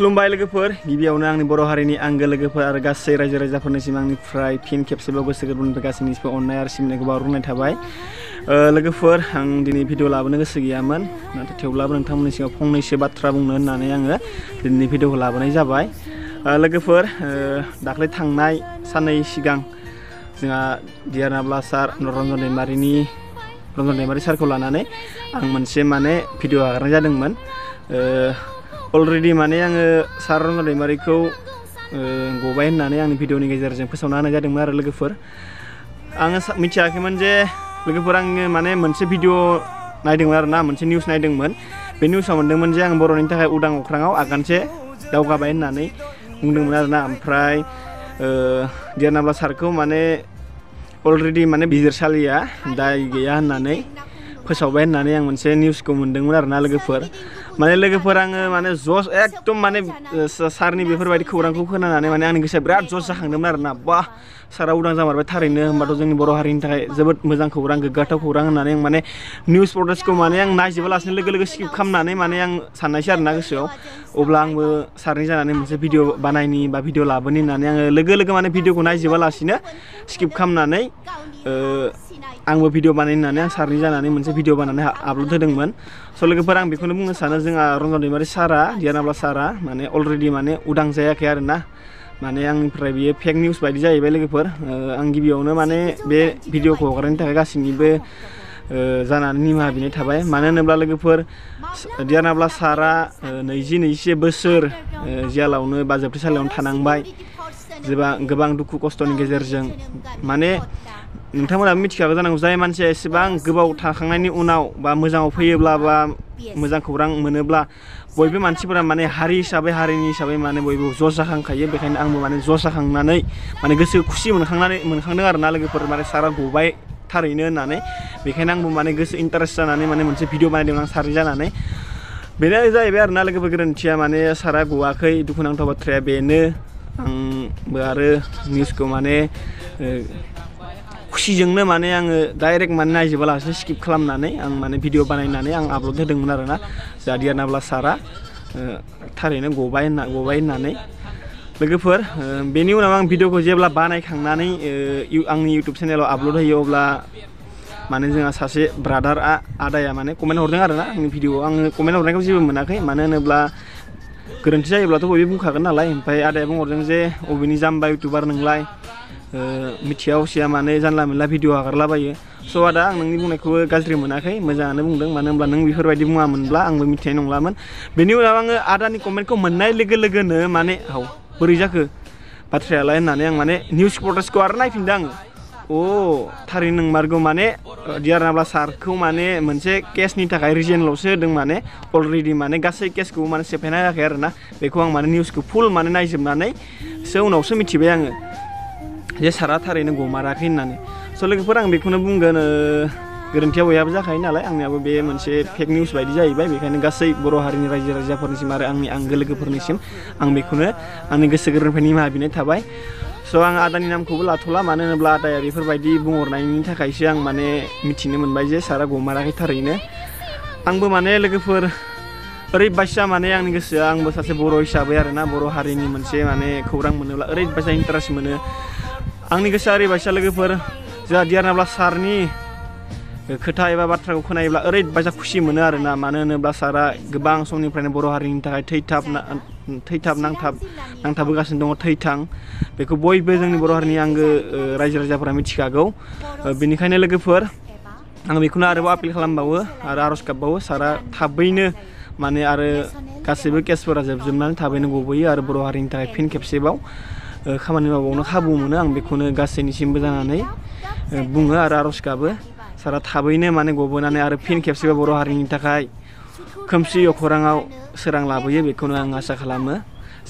खुलुमबाय लोगोफोर गिबियावनो आंनि बर' हारिनि आंगो लोगोफोर आरो गासै रायजो राजाफोरनिसिम आंनिफ्राय फिन खेबसेबाव गोसो गोरबोनिफ्राय गासैनिसिम अननाय आरो सिबिनायखौ बावहरनाय थाबाय लोगोफोर आं दिनै भिडिअ लाबोनो गोसो गैयामोन नाथाय थेवब्लाबो नोंथांमोननि सिगाङाव फंनैसो बाथ्रा बुंनो होननानै आङो दिनैनि भिडिअखौ लाबोनाय जाबाय लोगोफोर दाख्लै थांनाय साननै सिगां जोंहा दियारनाब्ला सार रन्जन दैमारि सारखौ लानानै आं मोनसे भिडिअ आगारनाय जादोंमोन अलरेडि आङो सार रन्जन दैमारिखौ गबाय होननानै आंनि भिडिअनि गेजेरजों फोसावना होनाय जादोंमोन आरो लोगोफोर आङो मिथियाखैमोन जे लोगोफोर आङो मोनसे भिडिअ नायदोंमोन आरोना मोनसे निउस नायदोंमोन बे निउसाव मोनदोंमोन जे आं बर'नि थाखाय उदां अख्राङाव आगानसे दावगाबाय होननानै बुंदोंमोन आरोना ओमफ्राय दियारनाब्ला सारखौ अलरेडि बिजिरसालिया दाय गैया होननानै फोसावबाय होननानै आं मोनसे निउसखौ मोनदोंमोन आरोना लोगोफोर लोगोफोर आङो जस एकदम सारनि बेफोरबायदि खौरांखौ खोनानानै आंनि गोसोआ बिराद जस जाखांदोंमोन आरोना बा सारा उदां जामारबाय थारैनो होमबाथ' जोंनि बर' हारिनि थाखाय जोबोद मोजां खौरां गोग्गाथाव खौरां होननानै आं निउस प्रटेस्टखौ आं नायजोबालासिनो लोगो स्किप खालामनानै आं साननायसै आरोना गोसोआव अब्ला आंबो सारनि जानानै मोनसे भिडिअ बानायनि बा भिडिअ लाबोनि होननानै आङो लोगो भिडिअखौ नायजोबालासिनो स्किप खालामनानै आंबो भिडिअ बानायनो होननानै आं सारनि जानानै मोनसे भिडिअ बानायनानै आपल'ड होदोंमोन स' लोगोफोर आं बेखौनो बुंनो सानो जोंहा रन्जन दैमारि सारा दियारनाब्ला सारा अलरेडि उदां जायाखै आरोना आंनिफ्राय बियो फेक निउस बायदि जाहैबाय लोगोफोर आं गिबियावनो बे भिडिअखौ हगारनायनि थाखाय गासैनिबो जानानै निमाहा बिनाय थाबाय मानो होनोब्ला लोगोफोर दियारनाब्ला सारा 21 बोसोर जेलावनो बा जोबथेसालियावनो थानांबाय गोबां दुखु खस्थ'नि गेजेरजों नोंथांमोनाबो मिथिखागौ जानांगौ जाय मानसिया एसेबां गोबाव थाखांनायनि उनाव बा मोजाङाव फैयोब्ला बा मोजां खौरां मोनोब्ला बयबो मानसिफोरा हारि हिसाबै हारिनि हिसाबै बयबो जस जाखांखायो बेखायनो आंबो जस जाखांनानै गोसो खुसि मोनखांदों आरोना लोगोफोर सारा गबाय थारैनो होननानै बेखायनो आंबो गोसो इन्टारेस्ट जानानै मोनसे भिडिअ बानायदोंमोन आं सारनि जानानै बेनो जाहैबाय आरोना लोगोफोर गोरोन्थिया सारा गवाखै दुखुनांथाव बाथ्राया बेनो आंबो आरो निउसखौ खुसिजोंनो आङो डाइरेक्ट नायजोबालासिनो स्किप खालामनानै आं भिडिअ बानायनानै आं आपल'ड होदोंमोन आरोना जा दियारनाब्ला सारा थारैनो गबाय होननानै लोगोफोर बेनि उनाव आं भिडिअखौ जेब्ला बानायखांनानै आंनि इउटुब चेनेलाव आपल'ड होयो अब्ला जोंहा सासे ब्रादारआ आदाया कमेन्ट हरदों आरोना आंनि भिडिअआव आङो कमेन्ट हरनायखौ जेबो मोनाखै मानो होनोब्ला गोरोन्थि जायोब्लाथ' बयबो बुंखागोन नालाय ओमफ्राय आदाया बुंहरदों जे अबेनि जाम्बा इउटुबार नोंलाय मिथिया असिया जानला मोनला भिडिअ आगारलाबायो स' आदा आं नोंनि बुंनायखौबो गाज्रि मोनाखै मोजाङानो बुंदों मानो होनब्ला नों बेफोरबायदि बुङामोनब्ला आंबो मिथिनाय नंलामोन बेनि उनाव आङो आदानि कमेन्टखौ मोननाय लोगोनो बोरै जाखो बाथ्रायालाय होननानै आं निउस प्रटेस्टखौ आरो नायफिनदों आङो थारैनो नंमारगौ दियारनाब्ला सारखौ मोनसे केसनि थाखाय रिजेनल'सो होदों अलरेडि गासै केसखौ सेफायना होयाखै आरोना बेखौ आं निउसखौ फुल नायजोबनानैसो उनावसो मिथिबाय आङो जे सारा थारैनो गमाराखै होननानै स' लोगोफोर आं बेखौनो बुंगोन गोरोन्थिया बयहाबो जाखायो नालाय आंनियाबो बे मोनसे फेक निउस बायदि जाहैबाय बेखायनो गासै बर' हारिनि रायजो राजाफोरनिसिम आरो आंनि आंगो लोगोफोरनिसिम आं बेखौनो आंनि गोसो गोरबोनिफ्राय निमाहा बिनाय थाबाय स' आं आदानि नामखौबो लाथ'ला मानो होनोब्ला आदाया बेफोरबायदि बुंहरनायनि थाखायसो आं मिथिनो मोनबाय जे सारा गमाराखै थारैनो आंबो लोगोफोर ओरैबायसा आंनि गोसोआ आंबो सासे बर' हिसाबै आरोना बर' हारिनि मोनसे खौरां मोनोब्ला ओरैबायसा इन्टारेस्ट मोनो आंनि गोसोआ ओरैबायसा लोगोफोर जोंहा दियारनाब्ला सारनि खोथा एबा बाथ्राखौ खोनायोब्ला ओरैबायसा खुसि मोनो आरोना मानो होनोब्ला सारा गोबां समनिफ्रायनो बर' हारिनि थाखाय थैथाब नांथाबबोगासिनो दङ थैथां बेखौ बयबो जोंनि बर' हारिनि आंगो रायजो राजाफोरा मिथिखागौ बेनिखायनो लोगोफोर आं बेखौनो आरोबाव आपिल खालामबावो आरो आर'ज गाबबावो सारा थाबैनो आरो गासैबो केसफोरा जोबनानै थाबैनो गबोयो आरो बर' हारिनि थाखाय फिन खेबसेबाव खामानि मावबावनो खाबु मोनो आं बेखौनो गासैनिसिमबो जानानै बुङो आरो आर'ज गाबो सारा थाबैनो गबोनानै आरो फिन खेबसेबाव बर' हारिनि थाखाय खोमसि अखोराङाव सोरां लाबोयो बेखौनो आं आसा खालामो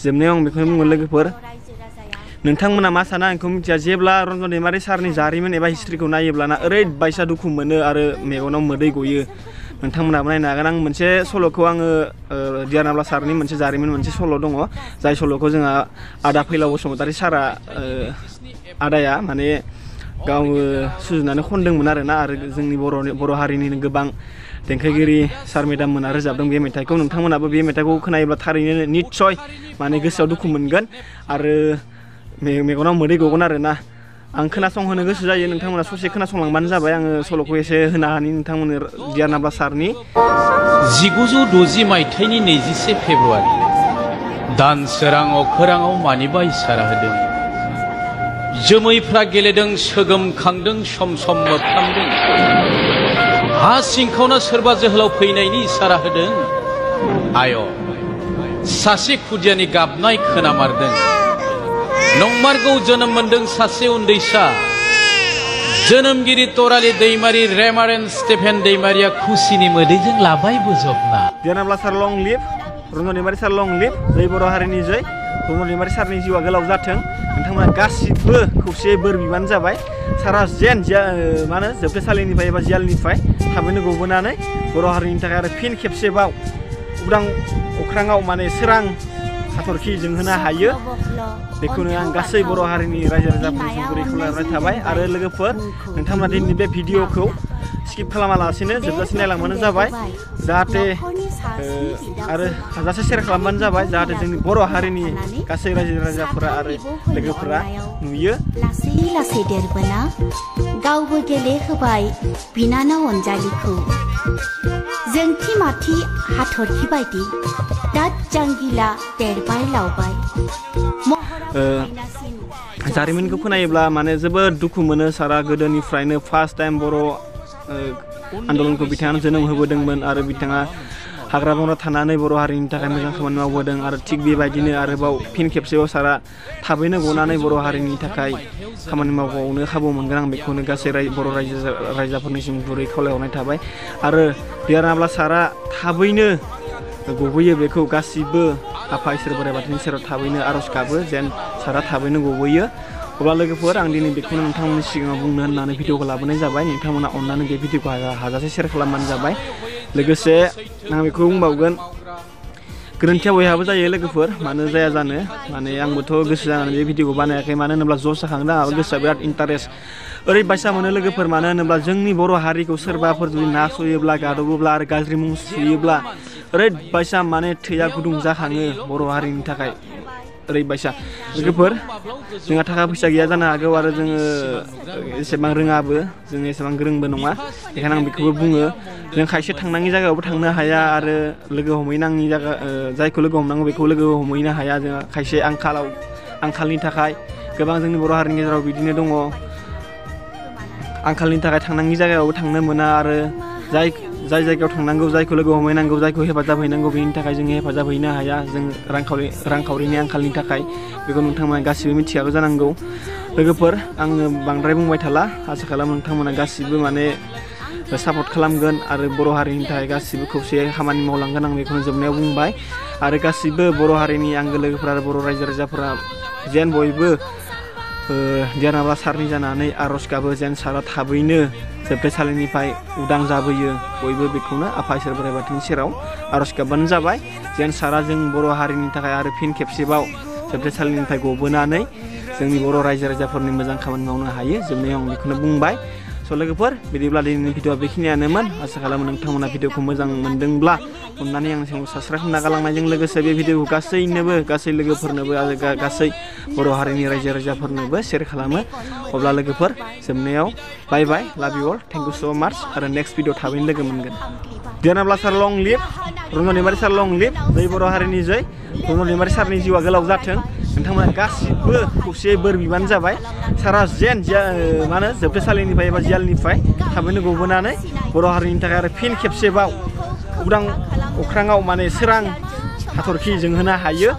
जोबनायाव आं बेखौनो बुङो लोगोफोर नोंथांमोना मा साना आंखौ मिथिया जेब्ला रन्जन दैमारि सारनि जारिमिन एबा हिस्ट्रिखौ नायोब्लाना ओरैबायसा दुखु मोनो आरो मेगनाव मोदै गयो नोंथांमोनाबो नायनो हागोन आं मोनसे सल'खौ आङो दियारनाब्ला सारनि मोनसे जारिमिन मोनसे सल' दङ जाय सल'खौ जोंहा आदा फैलाव बसुमतारी सारा आदाया गाव सुजुनानै खनदोंमोन आरोना आरो जोंनि बर' हारिनिनो गोबां देंखोगिरि सार मेडाम मोना रोजाबदों बे मेथाइखौ नोंथांमोनाबो बे मेथाइखौ खोनायोब्ला थारैनो निस्सय माने गोसोआव दुखु मोनगोन आरो मेगनाव मोदै गगोन आरोना आं खोनासंहोनो गोसो जायो नोंथांमोना ससे खोनासंलांबानो जाबाय आङो सल'खौ एसे होना हानि नोंथांमोननो डियार नाब्ला सारनि 1960 मायथाइनि 21 फेब्रुआरि दान सोरां अखोराङाव मानिबा इसारा होदों जोमैफ्रा गेलेदों सोगोमखांदों सम सम मोफ्लांदों हा सिंखावना सोरबा जोहोलाव फैनायनि इसारा होदों आय सासे खुदियानि गाबनाय खोनामारदों नंमारगौ जोनोम मोनदों सासे उन्दैसा जोनोमगिरि तराली दैमारि रेभारेन्ड स्टेफेन दैमारिया खुसिनि मोदैजों लाबाय बोजबना डियार नाब्ला सार लं लिभ रन्जन दैमारि सार लं लिभ जै बर' हारिनि जै रन्जन दैमारि सारनि जिउआ गोलाव जाथों नोंथांमोना गासिबो खौसेयै बोर बिबानो जाबाय सारा जेन मा होनो जोबथेसालिनिफ्राय एबा जेलनिफ्राय थाबैनो गबोनानै बर' हारिनि थाखाय आरो फिन खेबसेबाव उदां अख्राङाव माने सोरां हाथरखि जोंहोनो हायो बेखौनो आं गासै बर' हारिनि रायजो राजाफोरनिसिम गुरै खावलायहरनाय थाबाय आरो लोगोफोर नोंथांमोना दिनैनि बे भिडिअखौ स्किप खालामालासिनो जोबजासिम नायलांबानो जाबाय जाहाथे आरो हाजासे शेयार खालामबानो जाबाय जाहाथे जोंनि बर' हारिनि गासै रायजो राजाफोरा आरो लोगोफोरा नुयो लासै लासै देरबोना गावबो गेलेहोबाय बिनानाव अनजालिखौ जोंथि माथि हाथरखि बायदि दाद जांगिला देरबाय लावबाय जारिमिनखौ खोनायोब्ला माने जोबोद दुखु मोनो सारा गोदोनिफ्रायनो फार्स्ट टाइम बर' आन्दलनखौ बिथाङा जोनोम होबोदोंमोन आरो बिथाङा हाग्रा बंग्रा थानानै बर' हारिनि थाखाय मोजां खामानि मावबोदों आरो थिग बेबायदिनो आरोबाव फिन खेबसेबाव सारा थाबैनो गनानै बर' हारिनि थाखाय खामानि मावबावनो खाबु मोनगोन आं बेखौनो गासै बर' रायजोफोरनिसिम गुरै खावलायहरनाय थाबाय आरो डियार नाब्ला सारा थाबैनो गबोयो बेखौ गासिबो आफा इसोर बोराइ बाथौनि सेराव थाबैनो आर'ज गाबो जेन सारा थाबैनो गबोयो अब्ला लोगोफोर आं दिनै बेखौनो नोंथांमोननि सिगाङाव बुंनो होननानै भिडिअखौ लाबोनाय जाबाय नोंथांमोना अननानै बे भिडिअखौ हाजासे शेयार खालामबानो जाबाय लोगोसे आं बेखौ बुंबावगोन गोरोन्थिया बयहाबो जायो लोगोफोर मानो जाया जानो माने आंबोथ' गोसो जानानै बे भिडिअखौ बानायाखै मानो होनोब्ला जस जाखांदों आंहाबो गोसोआ बिराद इन्टारेस्ट ओरैबायसा मोनो लोगोफोर मानो होनोब्ला जोंनि बर' हारिखौ सोरबाफोर जुदि नासयोब्ला गादबोब्ला आरो गाज्रि मुं सुयोब्ला ओरैबायसा माने थैया गुदुं जाखाङो बर' हारिनि थाखाय ओरैबायसा लोगोफोर जोंहा थाखा फैसा गैया जानो हागौ आरो जोङो एसेबां रोङाबो जों एसेबां गोरोंबो नङा बेखायनो आं बेखौबो बुङो जों खायसे थांनाङि जायगायावबो थांनो हाया आरो लोगो हमहैनाङि जायगा जायखौ लोगो हमनांगौ बेखौ लोगो हमहैनो हाया जोंहा खायसे आंखालनि थाखाय गोबां जोंनि बर' हारिनि गेजेराव बिदिनो दङ आंखालनि थाखाय थांनाङि जायगायावबो थांनो मोना आरो जाय जायगायाव थांनांगौ जायखौ लोगो हमहैनांगौ जायखौ हेफाजाब हैनांगौ बेनि थाखाय जों हेफाजाब हैनो हाया जों रांखावरिनि आंखालनि थाखाय बेखौ नोंथांमोना गासिबो मिथिखागौ जानांगौ लोगोफोर आङो बांद्राय बुंबाय थाला आसा खालामो नोंथांमोना गासिबो माने सापर्ट खालामगोन आरो बर' हारिनि थाखाय गासिबो खौसेयै खामानि मावलांगोन आं बेखौनो जोबनायाव बुंबाय आरो गासिबो बर' हारिनि आंगो लोगोफोरा आरो बर' रायजो राजाफोरा जेन बयबो डियार नाब्ला सारनि जानानै आर'ज गाबो जेन सारा थाबैनो जोबथेसालिनिफ्राय उदां जाबोयो बयबो बेखौनो आफा इसोर बोराइ बाथौनि सेराव आर'ज गाबबानो जाबाय जेन सारा जों बर' हारिनि थाखाय आरो फिन खेबसेबाव जोबथेसालिनिफ्राय गबोनानै जोंनि बर' रायजो राजाफोरनि मोजां खामानि मावनो हायो जोबनायाव आं बेखौनो बुंबाय स' लोगोफोर बिदिब्ला दिनैनि भिडिअआ बेखिनियानोमोन आसा खालामो नोंथांमोना भिडिअखौ मोजां मोनदोंब्ला अननानै आंनि चेनेलखौ साबस्क्राइब खालामना गालांनायजों लोगोसे बे भिडिअखौ गासैनोबो गासै लोगोफोरनोबो आरो गासै बर' हारिनि रायजो राजाफोरनोबो शेयार खालामो अब्ला लोगोफोर जोबनायाव बाय बाय लाभ इउ अल थेंक इउ स' माच आरो नेक्स्ट भिडिअ थाबैनो लोगो मोनगोन डियार नाब्ला सार लं लिभ रन्जन दैमारि सार लं लिभ जै बर' हारिनि जै रन्जन दैमारि सारनि जिउआ गोलाव जाथों नोंथांमोना गासिबो खौसेयै बोर बिबानो जाबाय सारा जेन मा होनो जोबथेसालिनिफ्राय एबा जेलनिफ्राय थाबैनो गबोनानै बर' हारिनि थाखाय आरो फिन खेबसेबाव उदां अख्राङाव माने सोरां हाथरखि जोंहोनो हायो